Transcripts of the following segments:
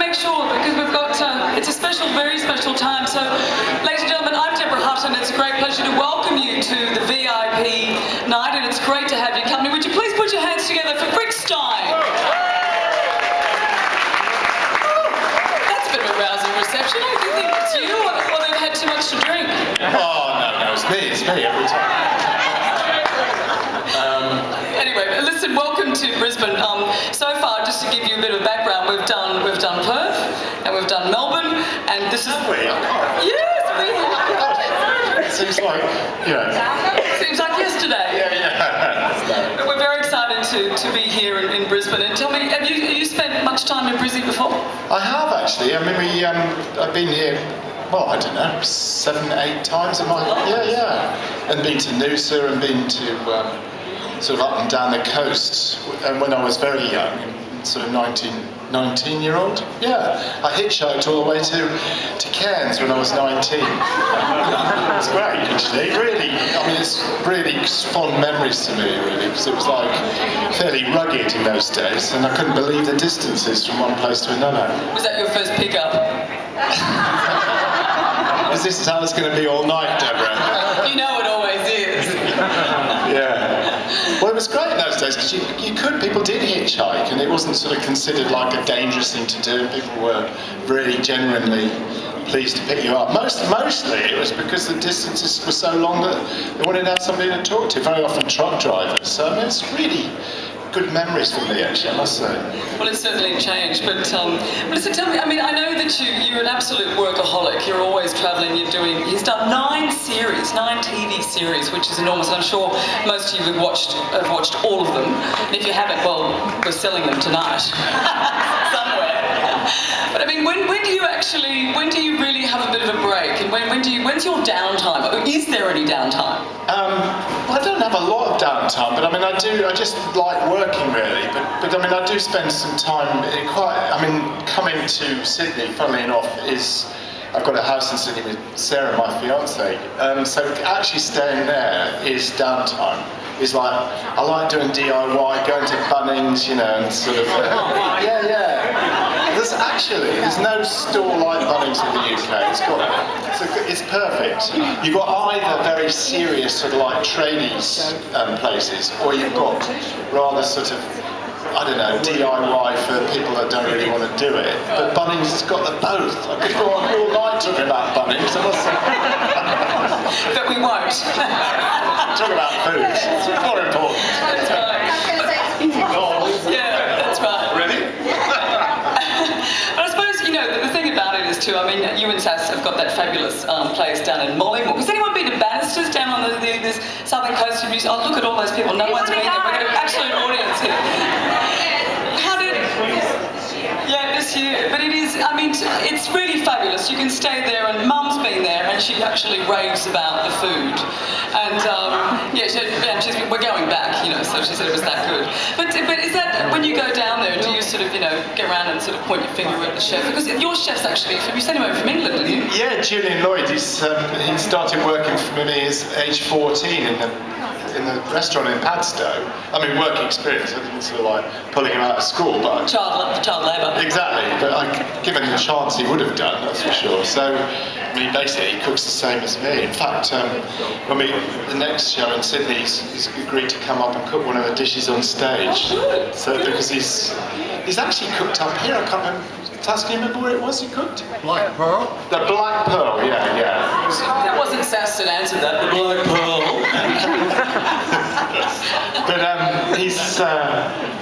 make sure, because we've got, it's a special, very special time. So, ladies and gentlemen, I'm Deborah Hutton. It's a great pleasure to welcome you to the VIP night, and it's great to have your company. Would you please put your hands together for Rick Stein? That's a bit of a rousing reception. I think it's you, or they've had too much to drink. Oh, no, it's me every time. Anyway, listen, welcome to Brisbane. So far, just to give you a bit of background, we've done Perth, and we've done Melbourne, and this is... Have we? Yes, we have. It seems like, Seems like yesterday. Yeah. But we're very excited to be here in Brisbane. And tell me, have you spent much time in Brisbane before? I have, actually. I mean, I've been here, well, I don't know, 7, 8 times in my... Yeah. And been to Noosa and been to... sort of up and down the coast, and when I was very young, sort of 19-year-old. Yeah, I hitchhiked all the way to Cairns when I was 19. It's great, actually. Really, I mean, it's really fond memories to me, really, because it was like fairly rugged in those days, and I couldn't believe the distances from one place to another. Was that your first pickup? Is this how it's going to be all night, Deborah? You know it always is. Yeah. Well, it was great in those days because people did hitchhike, and it wasn't sort of considered like a dangerous thing to do. People were really genuinely pleased to pick you up. Mostly it was because the distances were so long that they wanted to have somebody to talk to, very often truck drivers. So I mean, it's really good memories for me, actually, I must say. Well, it's certainly changed, but listen, tell me, I mean, I know that you're an absolute workaholic. You're always travelling, he's done 9 TV series, which is enormous. I'm sure most of you have watched all of them. And if you haven't, well, we're selling them tonight. Somewhere. But I mean, when do you really have a bit of a break? And when's your downtime? Or is there any downtime? I don't have a lot of downtime, but I mean, I just like working really, but I mean, I do spend some time coming to Sydney, funnily enough, I've got a house in Sydney with Sarah, my fiance, so actually staying there is downtime. It's like, I like doing DIY, going to Bunnings, and sort of, there's no store like Bunnings in the UK. It's perfect. You've got either very serious sort of like tradies places, or you've got rather sort of, I don't know, DIY for people that don't really want to do it. But Bunnings has got them both. I could go on all night talking about Bunnings, I must say. But we won't. Talk about food. It's more important. That's right. Yeah, that's right. Ready? But I suppose, the thing about it is too, I mean, you and Sass have got that fabulous place down in Mollymoor. Has anyone been to Bannisters down on this southern coast of New Zealand? Oh, look at all those people. No one's been there. We've got an absolute audience here. This year. But it is, I mean, it's really fabulous. You can stay there, and Mum's been there, and she actually raves about the food. And we're going back, so she said it was that good. But is that, when you go down there, do you sort of, get around and sort of point your finger at the chef? Because your chef's actually, you sent him over from England, didn't you? Yeah, Julian Lloyd, he started working for me at age 14 in the restaurant in Padstow. I mean, work experience. I didn't sort of like pulling him out of school, but child labour. Exactly, but given the chance, he would have done. That's for sure. So, I mean, basically, he cooks the same as me. In fact, the next show in Sydney, he's agreed to come up and cook one of the dishes on stage. So, because he's actually cooked up here. I can't remember. Taz, can you remember where it was he cooked? Black Pearl? The Black Pearl, yeah. That wasn't Sass that answered that, the Black Pearl. But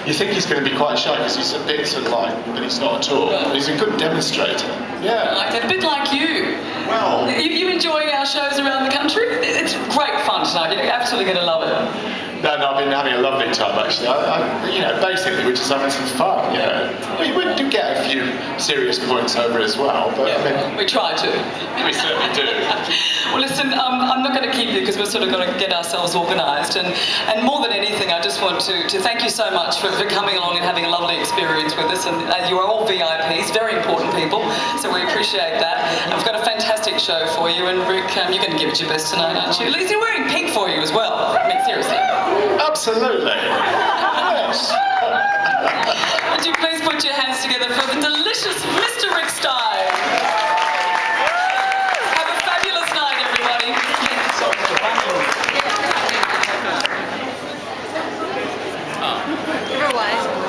you think he's going to be quite shy because he's a bit sort of like, but he's not at all. But he's a good demonstrator. Yeah. Like that, a bit like you. Well. You enjoying our shows around the country? It's great fun tonight. You're absolutely going to love it. No, I've been having a lovely time actually. Basically we're just having some fun. We do get a few serious points over as well, but we try to. We certainly do. Well, listen, I'm not going to keep you because we're sort of going to get ourselves organised, and more than anything, I just want to thank you so much for coming along and having a lovely experience with us. And you are all VIPs, very important people, so we appreciate that. And we've got a fantastic show for you, and Rick, you're going to give it your best tonight, aren't you? Liz, you're wearing pink for you as well. I mean, seriously. Absolutely. Yes. Would you please put your hands together for the delicious Mr. camera-wise.